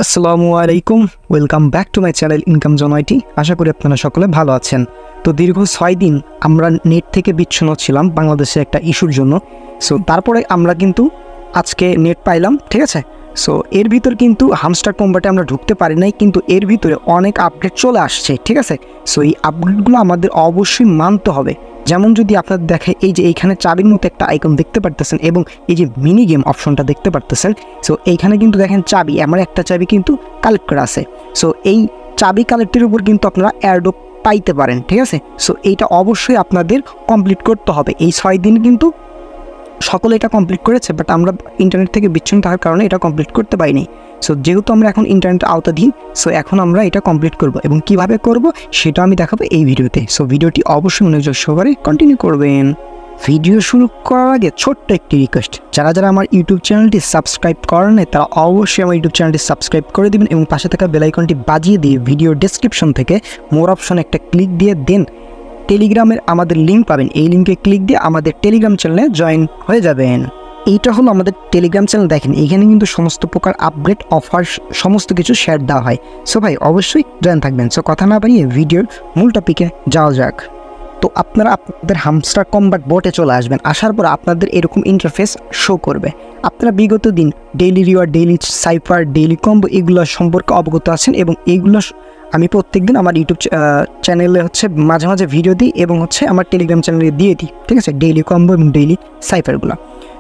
আসসালামু আলাইকুম, welcome back to my channel income zone IT. আশা করি আপনারা সকলে ভালো আছেন। তো দীর্ঘ 6 দিন আমরা নেট থেকে বিচ্ছিন্ন ছিলাম বাংলাদেশে একটা ইস্যুর জন্য। সো তারপরে আমরা কিন্তু আজকে নেট পাইলাম, ঠিক আছে। সো এর ভিতর কিন্তু হামস্টার কম্বাটে আমরা ঢুকতে পারি নাই, কিন্তু এর ভিতরে অনেক আপডেট চলে আসছে, ঠিক আছে। সো এই আপডেটগুলো আমাদের অবশ্যই মানতে হবে। যেমন যদি আপনাদের দেখে এই যে এইখানে চাবির মতো একটা আইকন দেখতে পারতেছেন এবং এই যে মিনি গেম অপশনটা দেখতে পারতেছেন। সো এইখানে কিন্তু দেখেন চাবি, আমার একটা চাবি কিন্তু কালেক্ট করা আছে। সো এই চাবি কালেক্টের উপর কিন্তু আপনারা এয়ারড্রপ পাইতে পারেন, ঠিক আছে। সো এইটা অবশ্যই আপনাদের কমপ্লিট করতে হবে। এই 6 দিন কিন্তু সকলে এটা কমপ্লিট করেছে, বাট আমরা ইন্টারনেট থেকে বিচ্ছিন্ন থাকার কারণে এটা কমপ্লিট করতে পারিনি। সো যেহেতু আমরা এখন ইন্টারনেট আওতাধীন, সো এখন আমরা এটা কমপ্লিট করব এবং কিভাবে করব সেটা আমি দেখাবো এই ভিডিওতে। সো ভিডিওটি অবশ্যই মনোযোগ সহকারে কন্টিনিউ করবেন। ভিডিও শুরু করার আগে ছোট্ট একটি রিকোয়েস্ট, যারা আমার ইউটিউব চ্যানেলটি সাবস্ক্রাইব করেন তারা অবশ্যই আমার ইউটিউব চ্যানেলটি সাবস্ক্রাইব করে দিবেন এবং পাশে থাকা বেল আইকনটি বাজিয়ে দিয়ে ভিডিও ডেসক্রিপশন থেকে মোর অপশন একটা ক্লিক দিয়ে দেন টেলিগ্রামের আমাদের লিঙ্ক পাবেন। এই লিঙ্কে ক্লিক দিয়ে আমাদের টেলিগ্রাম চ্যানেলে জয়েন হয়ে যাবেন। এইটা হলো আমাদের টেলিগ্রাম চ্যানেল। দেখেন এখানে কিন্তু সমস্ত প্রকার আপডেট অফার সমস্ত কিছু শেয়ার দেওয়া হয়। সো ভাই অবশ্যই জয়েন থাকবেন। সো কথা না বাড়িয়ে ভিডিওর মূল টপিকে যাওয়া যাক। তো আপনারা আপনাদের হামস্টার কম্বাট বোটে চলে আসবেন। আসার পর আপনাদের এরকম ইন্টারফেস শো করবে। আপনারা বিগত দিন daily reward, daily cipher, daily combo এগুলো সম্পর্কে অবগত আছেন এবং এইগুলো আমি প্রত্যেকদিন আমার ইউটিউব চ্যানেলে মাঝে মাঝে ভিডিও দিই এবং আমার টেলিগ্রাম চ্যানেলে দিয়ে দিই, ঠিক আছে, ডেইলি কম্বো এবং ডেইলি সাইফারগুলো।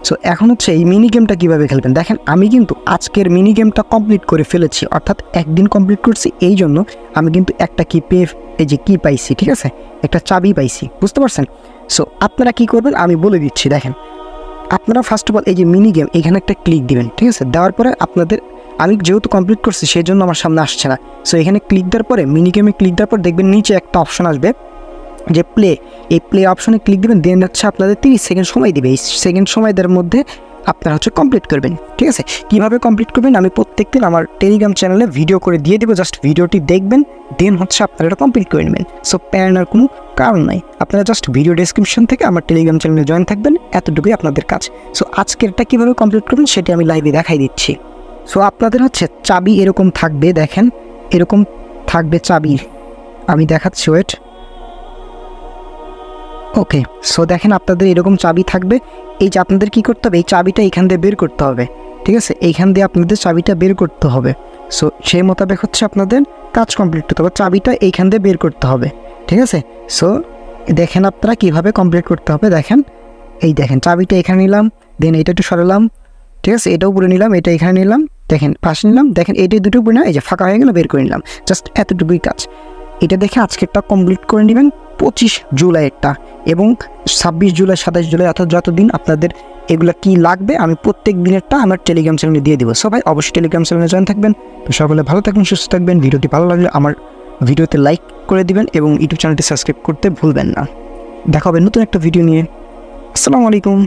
সো এখন এই মিনি গেমটা কীভাবে খেলবেন দেখেন। আমি কিন্তু আজকের মিনি গেমটা কমপ্লিট করে ফেলেছি, অর্থাৎ একদিন কমপ্লিট করছি। এই জন্য আমি কিন্তু একটা কি এই যে কি পাইছি, ঠিক আছে, একটা চাবি পাইছি, বুঝতে পারছেন। সো আপনারা কি করবেন আমি বলে দিচ্ছি। দেখেন আপনারা ফার্স্ট অফ অল এই যে মিনি গেম এখানে একটা ক্লিক দিবেন, ঠিক আছে। দেওয়ার পরে আপনাদের, আমি যেহেতু কমপ্লিট করছি সেই জন্য আমার সামনে আসছে না। সো এখানে ক্লিক দেওয়ার পরে মিনি গেমে ক্লিক দেওয়ার পর দেখবেন নিচে একটা অপশন আসবে যে প্লে। এই প্লে অপশনে ক্লিক দেবেন, দেন আপনাদের 30 সেকেন্ড সময় দিবে। এই সেকেন্ড সময় দেওয়ার মধ্যে আপনারা কমপ্লিট করবেন, ঠিক আছে। কীভাবে কমপ্লিট করবেন আমি প্রত্যেকদিন আমার টেলিগ্রাম চ্যানেলে ভিডিও করে দিয়ে দেবো। জাস্ট ভিডিওটি দেখবেন, দেন আপনারা এটা কমপ্লিট করে নেবেন। সো প্যারানোর কোনো কারণ নাই। আপনারা জাস্ট ভিডিও ডেসক্রিপশন থেকে আমার টেলিগ্রাম চ্যানেলে জয়েন থাকবেন, এতটুকুই আপনাদের কাজ। সো আজকেরটা কীভাবে কমপ্লিট করবেন সেটি আমি লাইভে দেখাই দিচ্ছি। সো আপনাদের চাবি এরকম থাকবে, দেখেন এরকম থাকবে চাবি, আমি দেখাচ্ছি, ওয়েট। ওকে, সো দেখেন আপনাদের এরকম চাবি থাকবে। এই যে আপনাদের কী করতে হবে, এই চাবিটা এইখান দিয়ে বের করতে হবে, ঠিক আছে। এইখান দিয়ে আপনাদের চাবিটা বের করতে হবে। সো সেই মোতাবেক আপনাদের কাজ কমপ্লিট করতে হবে। চাবিটা এইখান দিয়ে বের করতে হবে, ঠিক আছে। সো দেখেন আপনারা কীভাবে কমপ্লিট করতে হবে। দেখেন এই দেখেন চাবিটা এখানে নিলাম, দেন এইটা একটু সরালাম, ঠিক আছে, এটাও উপরে নিলাম, এটা এখানে নিলাম, দেখেন পাশে নিলাম, দেখেন এইটাই দুটো উপরে না, এই যে ফাঁকা হয়ে গেল, বের করে নিলাম। জাস্ট এতটুকুই কাজ। এটা দেখে আজকেরটা কমপ্লিট করে নেবেন, 25 জুলাইয়েরটা এবং 26 জুলাই, 27 জুলাই, অর্থাৎ যতদিন আপনাদের এগুলো কি লাগবে আমি প্রত্যেক দিনেরটা আমার টেলিগ্রাম চ্যানেলে দিয়ে দেবো। সবাই অবশ্যই টেলিগ্রাম চ্যানেলে জয়েন থাকবেন। তো সকলে ভালো থাকবেন, সুস্থ থাকবেন। ভিডিওটি ভালো লাগলে আমার ভিডিওতে লাইক করে দিবেন এবং ইউটিউব চ্যানেলটি সাবস্ক্রাইব করতে ভুলবেন না। দেখা হবে নতুন একটা ভিডিও নিয়ে। আসসালামু আলাইকুম।